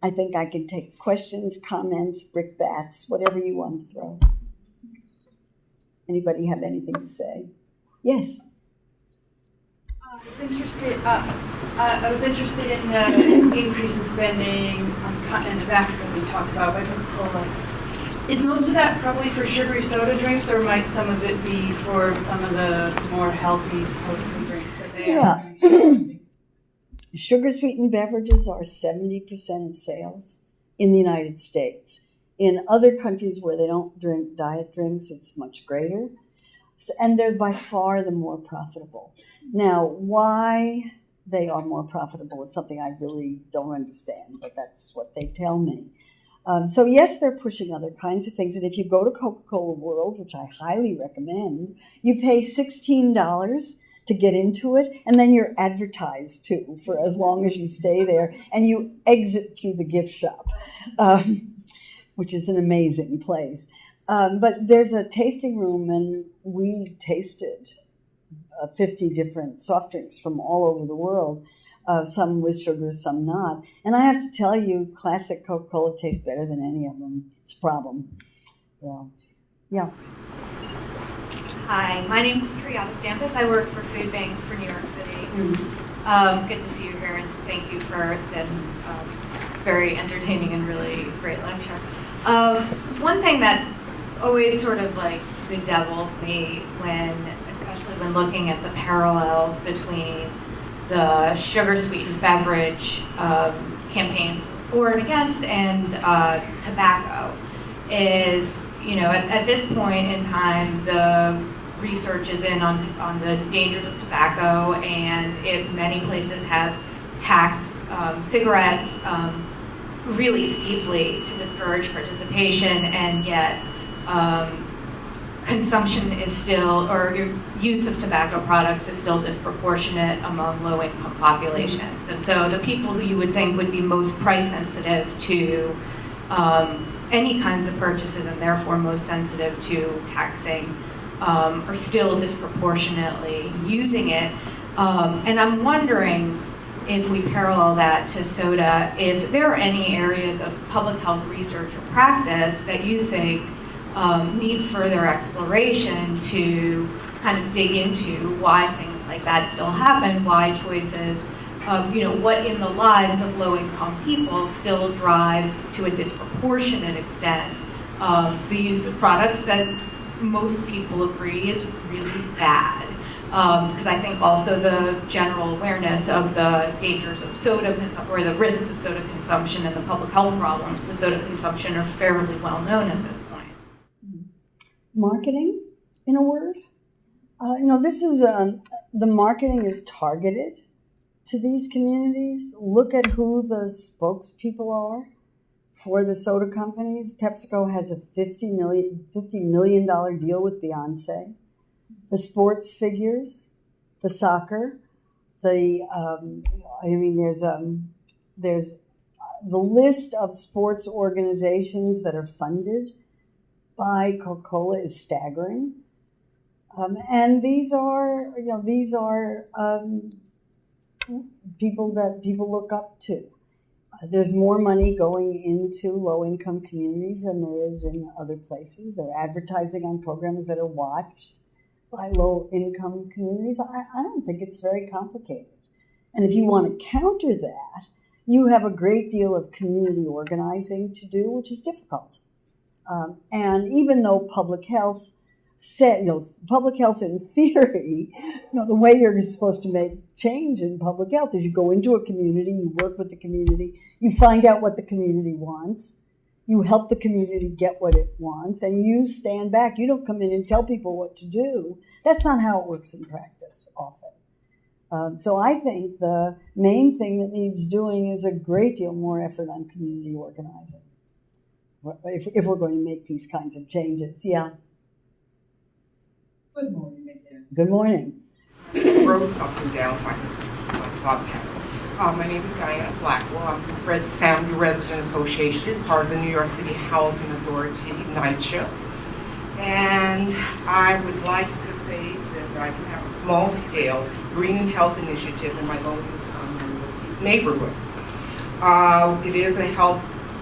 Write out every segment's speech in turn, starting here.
I think I can take questions, comments, brickbats, whatever you want to throw. Anybody have anything to say? Yes. I was interested in the increase in spending on the continent of Africa we talked about by Coca-Cola. Is most of that probably for sugary soda drinks, or might some of it be for some of the more healthy smoke-free drinks that they are? Sugar-sweetened beverages are 70% of sales in the United States. In other countries where they don't drink diet drinks, it's much greater. And they're by far the more profitable. Now, why they are more profitable is something I really don't understand, but that's what they tell me. So yes, they're pushing other kinds of things. And if you go to Coca-Cola World, which I highly recommend, you pay $16 to get into it, and then you're advertised too for as long as you stay there, and you exit through the gift shop, which is an amazing place. But there's a tasting room, and we tasted 50 different soft drinks from all over the world, some with sugar, some not. And I have to tell you, classic Coca-Cola tastes better than any of them. It's a problem. Yeah. Hi, my name is Triana Stampis. I work for Food Banks for New York City. Good to see you here, and thank you for this very entertaining and really great lecture. One thing that always sort of like bedevils me especially when looking at the parallels between the sugar-sweetened beverage campaigns for and against and tobacco is, at this point in time, the research is in on the dangers of tobacco, and many places have taxed cigarettes really steeply to discourage participation, and yet consumption is still, or your use of tobacco products is still disproportionate among low-income populations. And so the people who you would think would be most price sensitive to any kinds of purchases, and therefore most sensitive to taxing, are still disproportionately using it. And I'm wondering, if we parallel that to soda, if there are any areas of public health research or practice that you think need further exploration to kind of dig into why things like that still happen, why choices, what in the lives of low-income people still drive to a disproportionate extent the use of products that most people agree is really bad. Because I think also the general awareness of the dangers of soda or the risks of soda consumption and the public health problems with soda consumption are fairly well known at this point. Marketing, in a word. This is the marketing is targeted to these communities. Look at who the spokespeople are for the soda companies. PepsiCo has a $50 million deal with Beyonce. The sports figures, the soccer, there's the list of sports organizations that are funded by Coca-Cola is staggering. And these are people that people look up to. There's more money going into low-income communities than there is in other places. They're advertising on programs that are watched by low-income communities. I don't think it's very complicated. And if you want to counter that, you have a great deal of community organizing to do, which is difficult. And even though public health public health in theory, the way you're supposed to make change in public health is you go into a community, you work with the community, you find out what the community wants, you help the community get what it wants, and you stand back. You don't come in and tell people what to do. That's not how it works in practice often. So I think the main thing that needs doing is a great deal more effort on community organizing if we're going to make these kinds of changes. Yeah. Good morning again. Good morning. Wrote something down so I can podcast. My name is Diana Blackwell. I'm from Red Sound Resident Association, part of the New York City Housing Authority NYCHA. And I would like to say this, that I can have a small-scale green and health initiative in my low-income neighborhood. It is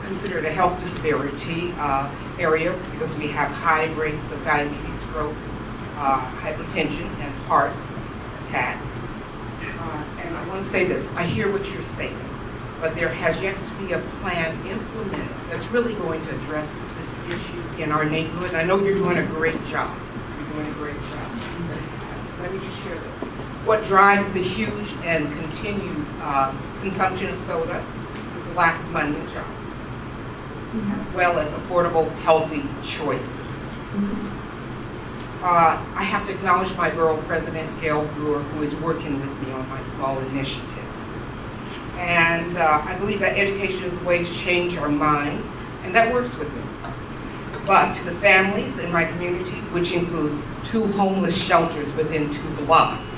considered a health disparity area because we have high rates of diabetes, stroke, hypertension, and heart attack. And I want to say this, I hear what you're saying, but there has yet to be a plan implemented that's really going to address this issue in our neighborhood. And I know you're doing a great job. You're doing a great job. Let me just share this. What drives the huge and continued consumption of soda is the lack of money and jobs, as well as affordable, healthy choices. I have to acknowledge my borough president, Gail Brewer, who is working with me on my small initiative. And I believe that education is a way to change our minds, and that works with me. But to the families in my community, which includes 2 homeless shelters within 2 blocks,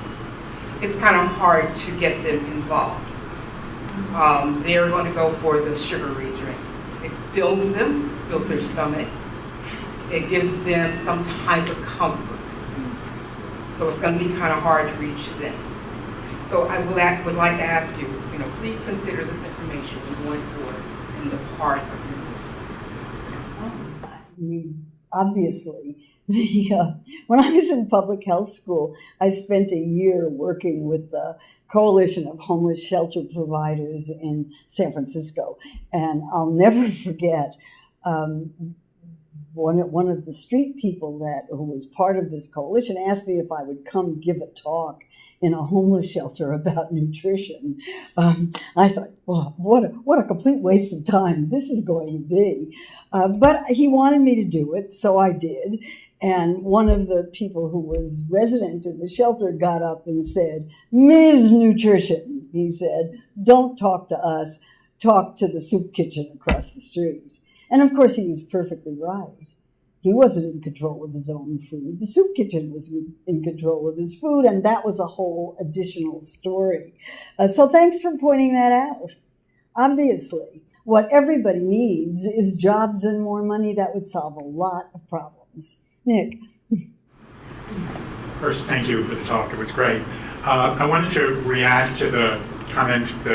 it's kind of hard to get them involved. They're going to go for the sugary drink. It fills their stomach. It gives them some type of comfort. So it's going to be kind of hard to reach them. So I would like to ask you, please consider this information going forward in the part of your book. I mean, obviously, when I was in public health school, I spent a year working with the Coalition of Homeless Shelter Providers in San Francisco. And I'll never forget one of the street people who was part of this coalition asked me if I would come give a talk in a homeless shelter about nutrition. I thought, well, what a complete waste of time this is going to be. But he wanted me to do it, so I did. And one of the people who was resident in the shelter got up and said, "Ms. Nutrition," he said, "don't talk to us, talk to the soup kitchen across the street." And of course, he was perfectly right. He wasn't in control of his own food. The soup kitchen was in control of his food, and that was a whole additional story. So thanks for pointing that out. Obviously, what everybody needs is jobs and more money. That would solve a lot of problems. Nick. First, thank you for the talk. It was great. I wanted to react to the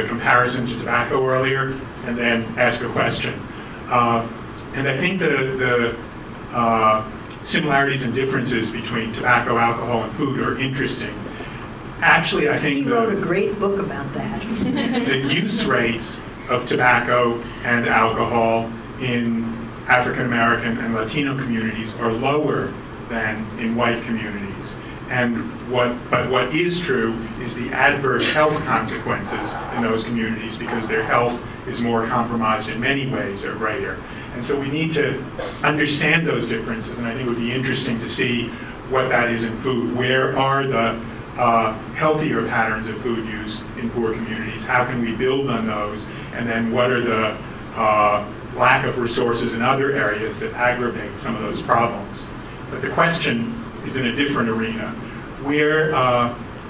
comparison to tobacco earlier, and then ask a question. And I think the similarities and differences between tobacco, alcohol, and food are interesting. Actually, I think he wrote a great book about that. The use rates of tobacco and alcohol in African American and Latino communities are lower than in white communities. But what is true is the adverse health consequences in those communities, because their health is more compromised in many ways, are greater. And so we need to understand those differences, and I think it would be interesting to see what that is in food. Where are the healthier patterns of food use in poor communities? How can we build on those? And then what are the lack of resources in other areas that aggravate some of those problems? But the question is in a different arena. We're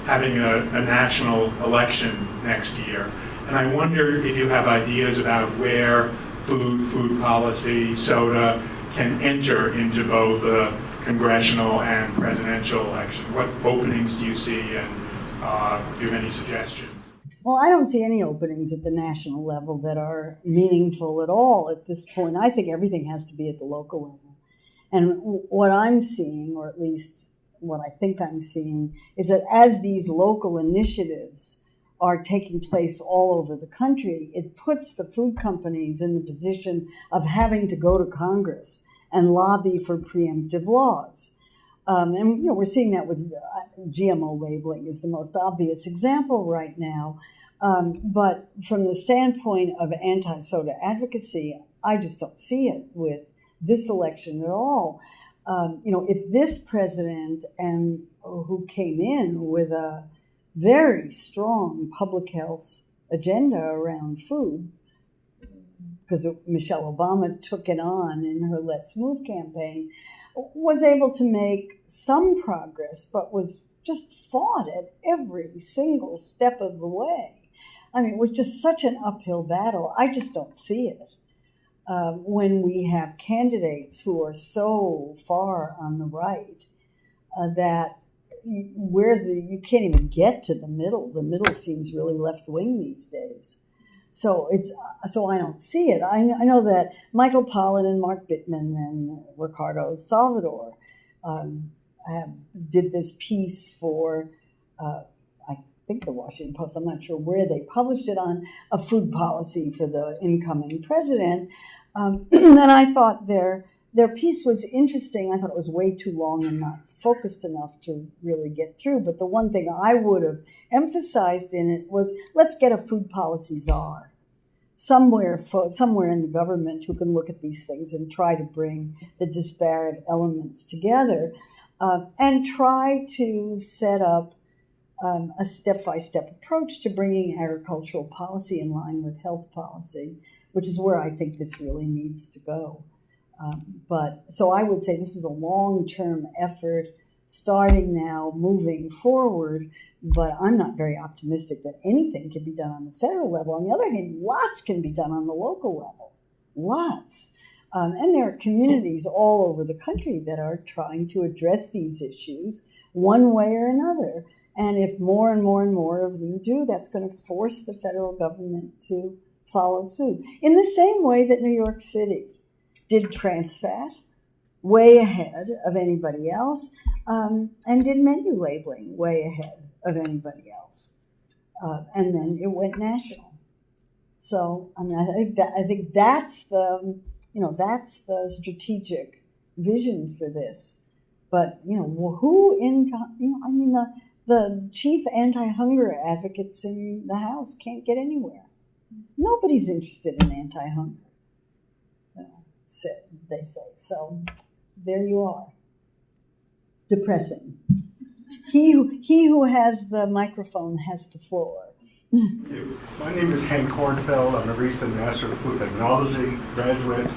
having a national election next year, and I wonder if you have ideas about where food policy, soda can enter into both the congressional and presidential election. What openings do you see, and do you have any suggestions? Well, I don't see any openings at the national level that are meaningful at all at this point. I think everything has to be at the local level. And what I'm seeing, or at least what I think I'm seeing, is that as these local initiatives are taking place all over the country, it puts the food companies in the position of having to go to Congress and lobby for preemptive laws. And we're seeing that with GMO labeling is the most obvious example right now. But from the standpoint of anti-soda advocacy, I just don't see it with this election at all. If this president and who came in with a very strong public health agenda around food, because Michelle Obama took it on in her Let's Move campaign, was able to make some progress, but was just fought at every single step of the way. I mean, it was just such an uphill battle. I just don't see it. When we have candidates who are so far on the right that you can't even get to the middle. The middle seems really left-wing these days. So I don't see it. I know that Michael Pollan and Mark Bittman and Ricardo Salvador did this piece for I think the Washington Post. I'm not sure where they published it, on a food policy for the incoming president. And I thought their piece was interesting. I thought it was way too long and not focused enough to really get through. But the one thing I would have emphasized in it was, let's get a food policy czar somewhere in the government who can look at these things and try to bring the disparate elements together, and try to set up a step-by-step approach to bringing agricultural policy in line with health policy, which is where I think this really needs to go. So I would say this is a long-term effort, starting now, moving forward, but I'm not very optimistic that anything can be done on the federal level. On the other hand, lots can be done on the local level, lots. And there are communities all over the country that are trying to address these issues one way or another. And if more and more and more of them do, that's going to force the federal government to follow suit. In the same way that New York City did trans fat way ahead of anybody else, and did menu labeling way ahead of anybody else. And then it went national. So, I mean, I think that's the strategic vision for this. But, the chief anti-hunger advocates in the House can't get anywhere. Nobody's interested in anti-hunger, they say. So there you are. Depressing. He who has the microphone has the floor. My name is Hank Kornfeld. I'm a recent Master of Food Technology graduate.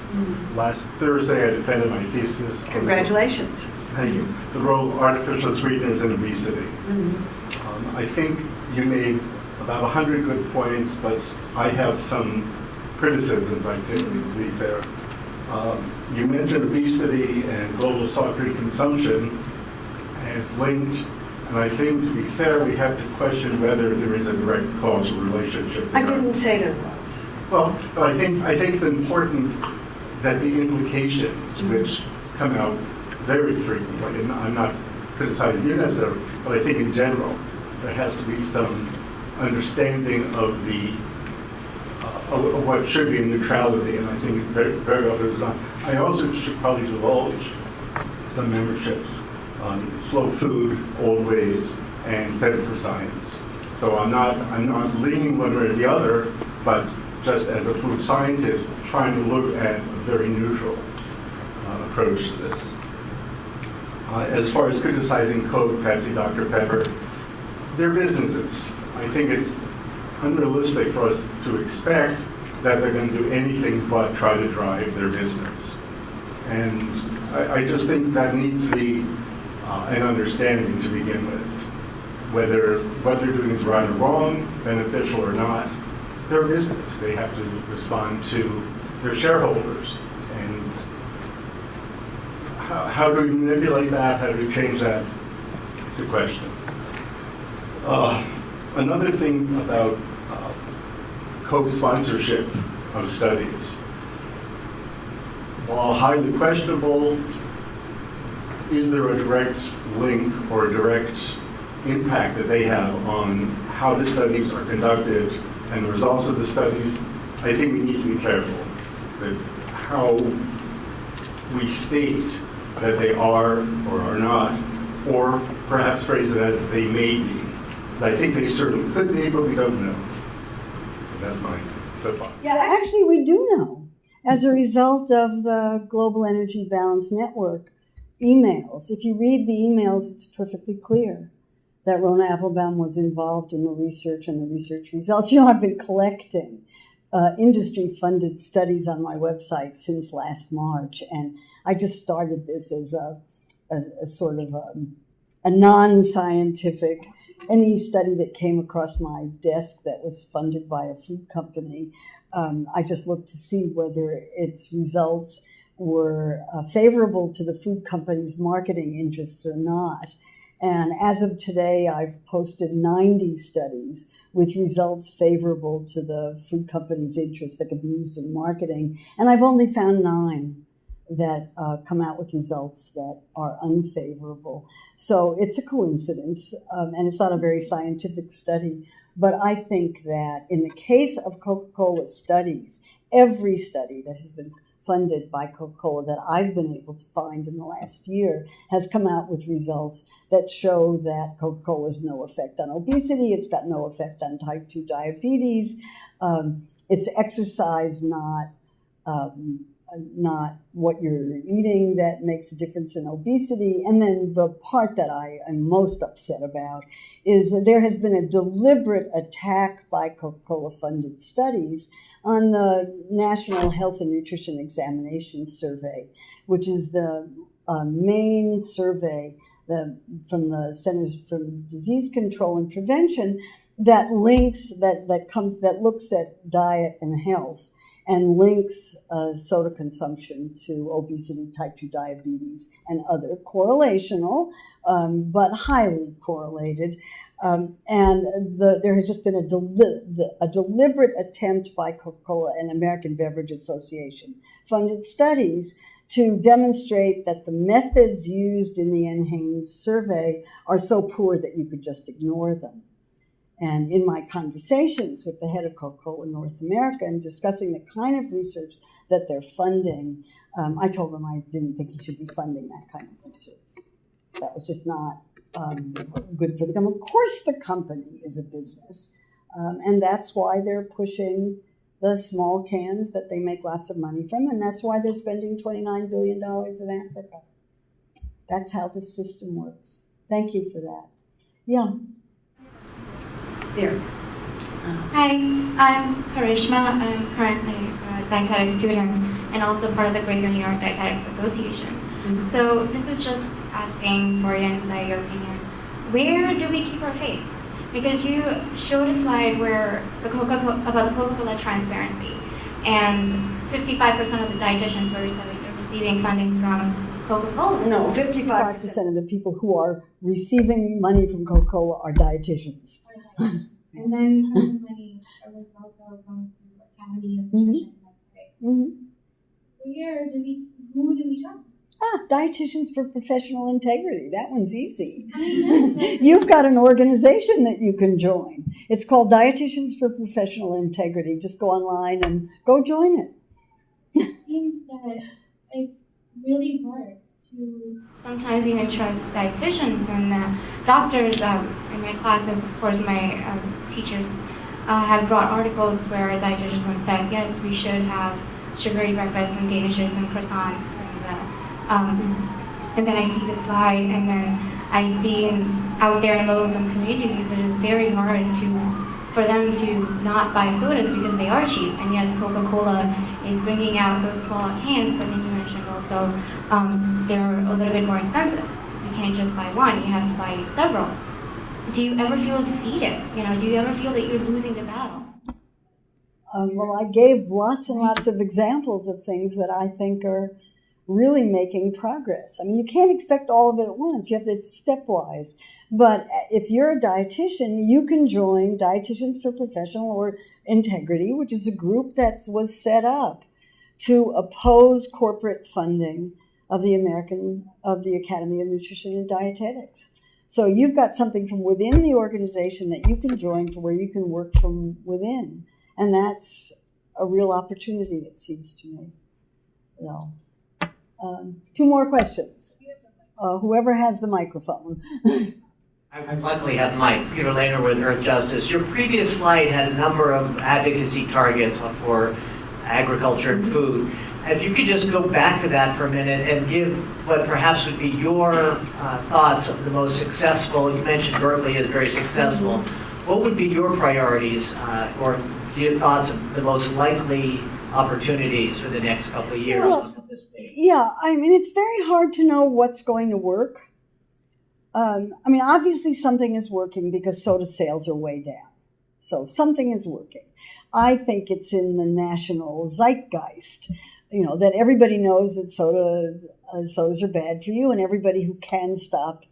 Last Thursday, I defended my thesis. Congratulations. Thank you. The role of artificial sweeteners in obesity. I think you made about 100 good points, but I have some criticisms, I think, to be fair. You mentioned obesity and global salt-free consumption as linked, and I think, to be fair, we have to question whether there is a direct causal relationship there. I didn't say there was. Well, but I think it's important that the implications, which come out very frequently, and I'm not criticizing you necessarily, but I think in general, there has to be some understanding of of what should be a neutrality, and I think very, very often it's not. I also should probably divulge some memberships on Slow Food, Old Ways, and Center for Science. So I'm not leaning one way or the other, but just as a food scientist, trying to look at a very neutral approach to this. As far as criticizing Coke, Pepsi, Dr. Pepper, they're businesses. I think it's unrealistic for us to expect that they're going to do anything but try to drive their business. And I just think that needs to be an understanding to begin with. Whether what they're doing is right or wrong, beneficial or not, they're business. They have to respond to their shareholders. And how do we manipulate that? How do we change that? It's a question. Another thing about co-sponsorship of studies. While highly questionable, is there a direct link or a direct impact that they have on how the studies are conducted and the results of the studies? I think we need to be careful with how we state that they are or are not, or perhaps phrase it as they may be. I think they certainly could be, but we don't know. That's my soapbox. Yeah, actually we do know. As a result of the Global Energy Balance Network emails, if you read the emails, it's perfectly clear that Rona Applebaum was involved in the research and the research results. I've been collecting industry-funded studies on my website since last March, and I just started this as a sort of a non-scientific, any study that came across my desk that was funded by a food company. I just looked to see whether its results were favorable to the food company's marketing interests or not. And as of today, I've posted 90 studies with results favorable to the food company's interests that could be used in marketing. And I've only found 9 that come out with results that are unfavorable. So it's a coincidence, and it's not a very scientific study. But I think that in the case of Coca-Cola studies, every study that has been funded by Coca-Cola that I've been able to find in the last year has come out with results that show that Coca-Cola has no effect on obesity. It's got no effect on type 2 diabetes. It's exercise, not what you're eating that makes a difference in obesity. And then the part that I am most upset about is that there has been a deliberate attack by Coca-Cola funded studies on the National Health and Nutrition Examination Survey, which is the main survey from the Centers for Disease Control and Prevention that looks at diet and health and links soda consumption to obesity, type 2 diabetes, and other correlational, but highly correlated. There has just been a deliberate attempt by Coca-Cola and American Beverage Association funded studies to demonstrate that the methods used in the NHANES survey are so poor that you could just ignore them. And in my conversations with the head of Coca-Cola North America and discussing the kind of research that they're funding, I told them I didn't think he should be funding that kind of research. That was just not good for the company. Of course the company is a business, and that's why they're pushing the small cans that they make lots of money from, and that's why they're spending $29 billion in Africa. That's how the system works. Thank you for that. Yeah. There. Hi, I'm Karishma. I'm currently a dietetic student and also part of the Greater New York Dietetics Association. Mm-hmm. So this is just asking for your insight, your opinion. Where do we keep our faith? Because you showed a slide where about the Coca-Cola transparency, and 55% of the dietitians were receiving funding from Coca-Cola. No, 55% of the people who are receiving money from Coca-Cola are dietitians. And then some of the money was also going to Academy of Nutrition and Dietetics. Who do we trust? Dietitians for Professional Integrity. That one's easy. You've got an organization that you can join. It's called Dietitians for Professional Integrity. Just go online and go join it. It seems that it's really hard to sometimes even trust dietitians and doctors. In my classes, of course, my teachers have brought articles where dietitians have said, yes, we should have sugary breakfast and danishes and croissants. And then I see the slide, and then I see out there in low-income communities, it is very hard for them to not buy sodas because they are cheap. And yes, Coca-Cola is bringing out those small cans, but then you mentioned also they're a little bit more expensive. You can't just buy one; you have to buy several. Do you ever feel defeated? Do you ever feel that you're losing the battle? Well, I gave lots and lots of examples of things that I think are really making progress. I mean, you can't expect all of it at once. You have to stepwise. But if you're a dietitian, you can join Dietitians for Professional or Integrity, which is a group that was set up to oppose corporate funding of the Academy of Nutrition and Dietetics. So you've got something from within the organization that you can join for where you can work from within. And that's a real opportunity, it seems to me. Two more questions. Whoever has the microphone. I luckily have Mike, Peter Lehner with Earth Justice. Your previous slide had a number of advocacy targets for agriculture and food. If you could just go back to that for a minute and give what perhaps would be your thoughts of the most successful. You mentioned Berkeley is very successful. What would be your priorities or your thoughts of the most likely opportunities for the next couple of years? Well, yeah, I mean, it's very hard to know what's going to work. Obviously something is working because soda sales are way down. So something is working. I think it's in the national zeitgeist, that everybody knows that sodas are bad for you, and everybody who can stop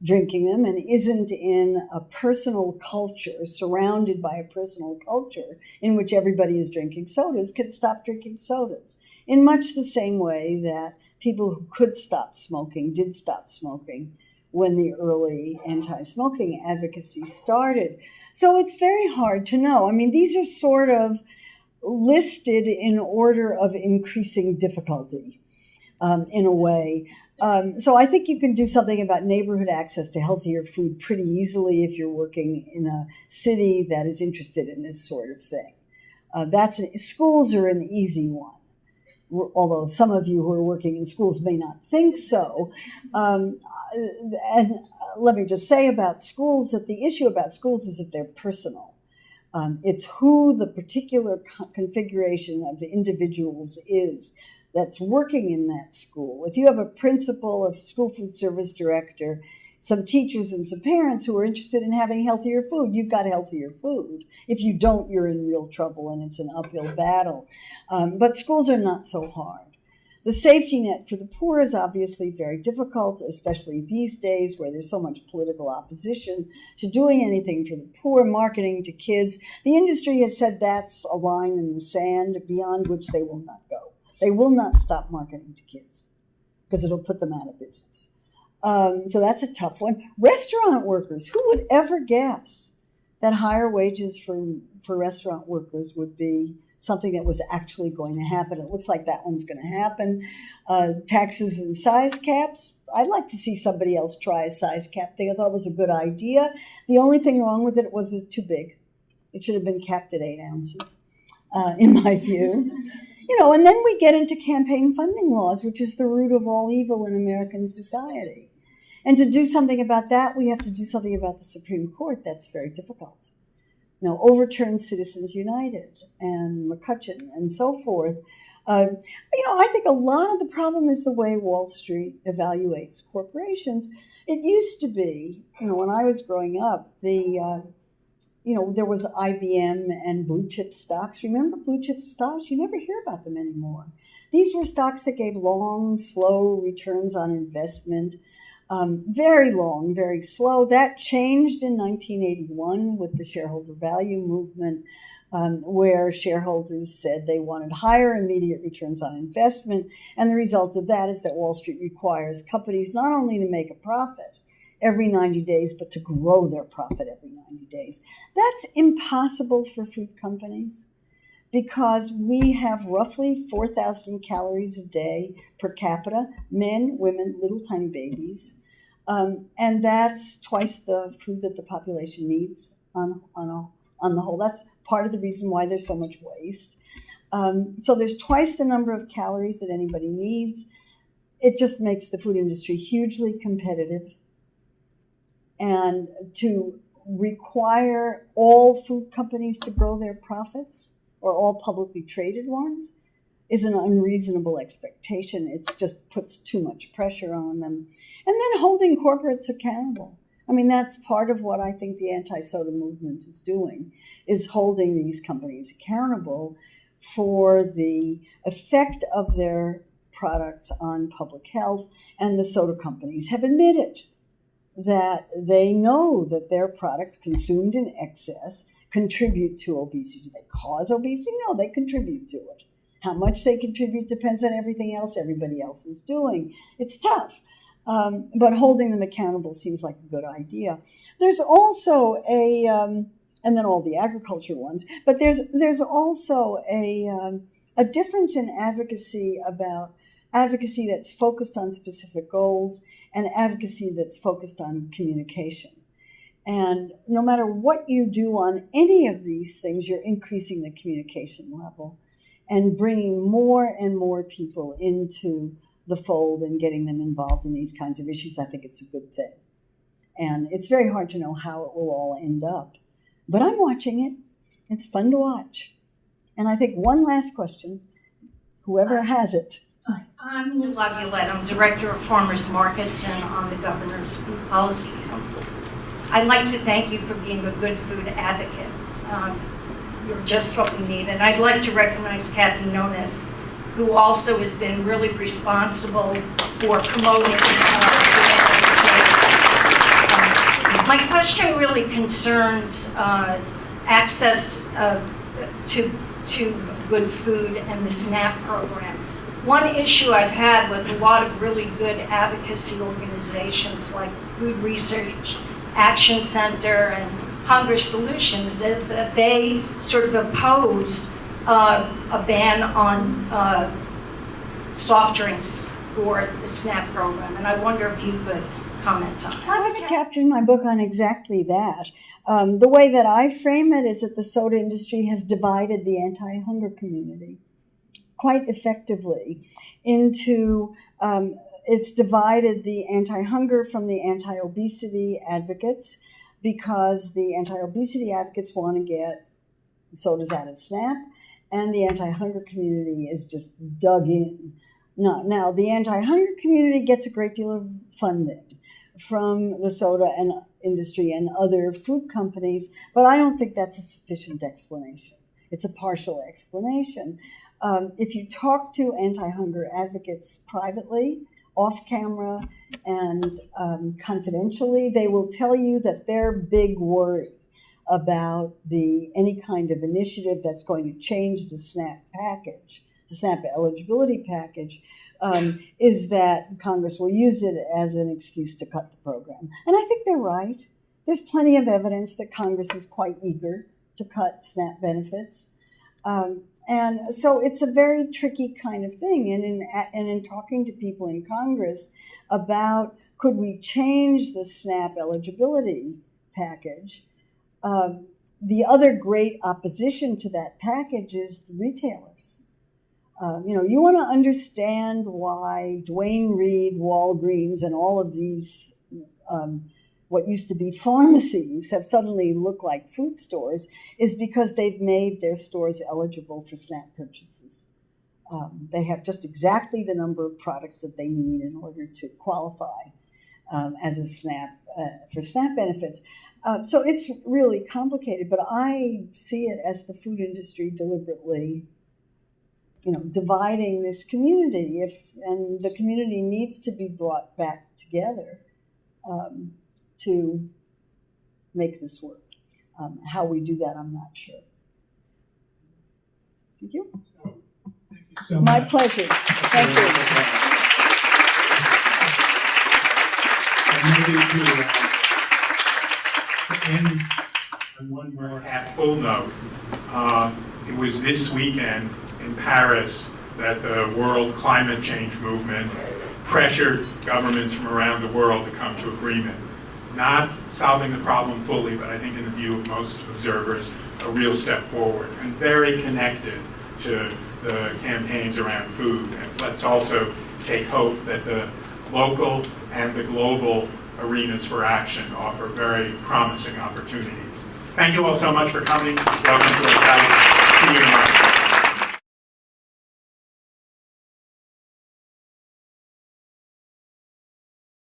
drinking them and isn't in a personal culture, surrounded by a personal culture in which everybody is drinking sodas, could stop drinking sodas. In much the same way that people who could stop smoking did stop smoking when the early anti-smoking advocacy started. So it's very hard to know. I mean, these are sort of listed in order of increasing difficulty, in a way. So I think you can do something about neighborhood access to healthier food pretty easily if you're working in a city that is interested in this sort of thing. Schools are an easy one, although some of you who are working in schools may not think so. And let me just say about schools that the issue about schools is that they're personal. It's who the particular configuration of the individuals is that's working in that school. If you have a principal, a school food service director, some teachers and some parents who are interested in having healthier food, you've got healthier food. If you don't, you're in real trouble and it's an uphill battle. But schools are not so hard. The safety net for the poor is obviously very difficult, especially these days where there's so much political opposition to doing anything for the poor, marketing to kids. The industry has said that's a line in the sand beyond which they will not go. They will not stop marketing to kids because it'll put them out of business. So that's a tough one. Restaurant workers, who would ever guess that higher wages for restaurant workers would be something that was actually going to happen? It looks like that one's going to happen. Taxes and size caps. I'd like to see somebody else try a size cap thing. I thought it was a good idea. The only thing wrong with it was it's too big. It should have been capped at 8 ounces, in my view. And then we get into campaign funding laws, which is the root of all evil in American society. And to do something about that, we have to do something about the Supreme Court. That's very difficult. Overturn Citizens United and McCutcheon and so forth. I think a lot of the problem is the way Wall Street evaluates corporations. It used to be, when I was growing up, there was IBM and blue chip stocks. Remember blue chip stocks? You never hear about them anymore. These were stocks that gave long, slow returns on investment. Very long, very slow. That changed in 1981 with the shareholder value movement, where shareholders said they wanted higher immediate returns on investment. And the result of that is that Wall Street requires companies not only to make a profit every 90 days, but to grow their profit every 90 days. That's impossible for food companies because we have roughly 4,000 calories a day per capita, men, women, little tiny babies. And that's twice the food that the population needs on the whole. That's part of the reason why there's so much waste. So there's twice the number of calories that anybody needs. It just makes the food industry hugely competitive. And to require all food companies to grow their profits, or all publicly traded ones, is an unreasonable expectation. It just puts too much pressure on them. And then holding corporates accountable. I mean, that's part of what I think the anti-soda movement is doing, is holding these companies accountable for the effect of their products on public health. And the soda companies have admitted that they know that their products consumed in excess contribute to obesity. Do they cause obesity? No, they contribute to it. How much they contribute depends on everything else everybody else is doing. It's tough, but holding them accountable seems like a good idea. There's also and then all the agriculture ones, but there's also a difference in advocacy that's focused on specific goals and advocacy that's focused on communication. And no matter what you do on any of these things, you're increasing the communication level and bringing more and more people into the fold and getting them involved in these kinds of issues. I think it's a good thing. And it's very hard to know how it will all end up. But I'm watching it. It's fun to watch. And I think one last question, whoever has it. I'm Lou Laviolette. I'm Director of Farmers Markets and on the Governor's Food Policy Council. I'd like to thank you for being a good food advocate. You're just what we need. And I'd like to recognize Kathy Nonis, who also has been really responsible for promoting the United States. My question really concerns access to good food and the SNAP program. One issue I've had with a lot of really good advocacy organizations like Food Research Action Center and Hunger Solutions is that they sort of oppose a ban on soft drinks for the SNAP program, and I wonder if you could comment on that. I have a chapter in my book on exactly that. The way that I frame it is that the soda industry has divided the anti-hunger community quite effectively into, it's divided the anti-hunger from the anti-obesity advocates, because the anti-obesity advocates want to get sodas out of SNAP, and the anti-hunger community is just dug in. Now, the anti-hunger community gets a great deal of funding from the soda and industry and other food companies, but I don't think that's a sufficient explanation. It's a partial explanation. If you talk to anti-hunger advocates privately, off camera, and confidentially, they will tell you that their big worry about any kind of initiative that's going to change the SNAP package, the SNAP eligibility package, is that Congress will use it as an excuse to cut the program. And I think they're right. There's plenty of evidence that Congress is quite eager to cut SNAP benefits. And so it's a very tricky kind of thing. And in talking to people in Congress about could we change the SNAP eligibility package, the other great opposition to that package is the retailers. You want to understand why Duane Reade, Walgreens, and all of these what used to be pharmacies have suddenly looked like food stores, is because they've made their stores eligible for SNAP purchases. They have just exactly the number of products that they need in order to qualify as a SNAP for SNAP benefits. So it's really complicated, but I see it as the food industry deliberately, dividing this community. And the community needs to be brought back together to make this work. How we do that, I'm not sure. Thank you. Thank you so My much. pleasure. Thank you. Maybe to end on one more half-full note, it was this weekend in Paris that the World Climate Change Movement pressured governments from around the world to come to agreement. Not solving the problem fully, but I think in the view of most observers, a real step forward and very connected to the campaigns around food. And let's also take hope that the local and the global arenas for action offer very promising opportunities. Thank you all so much for coming. Welcome to our site. See you in March.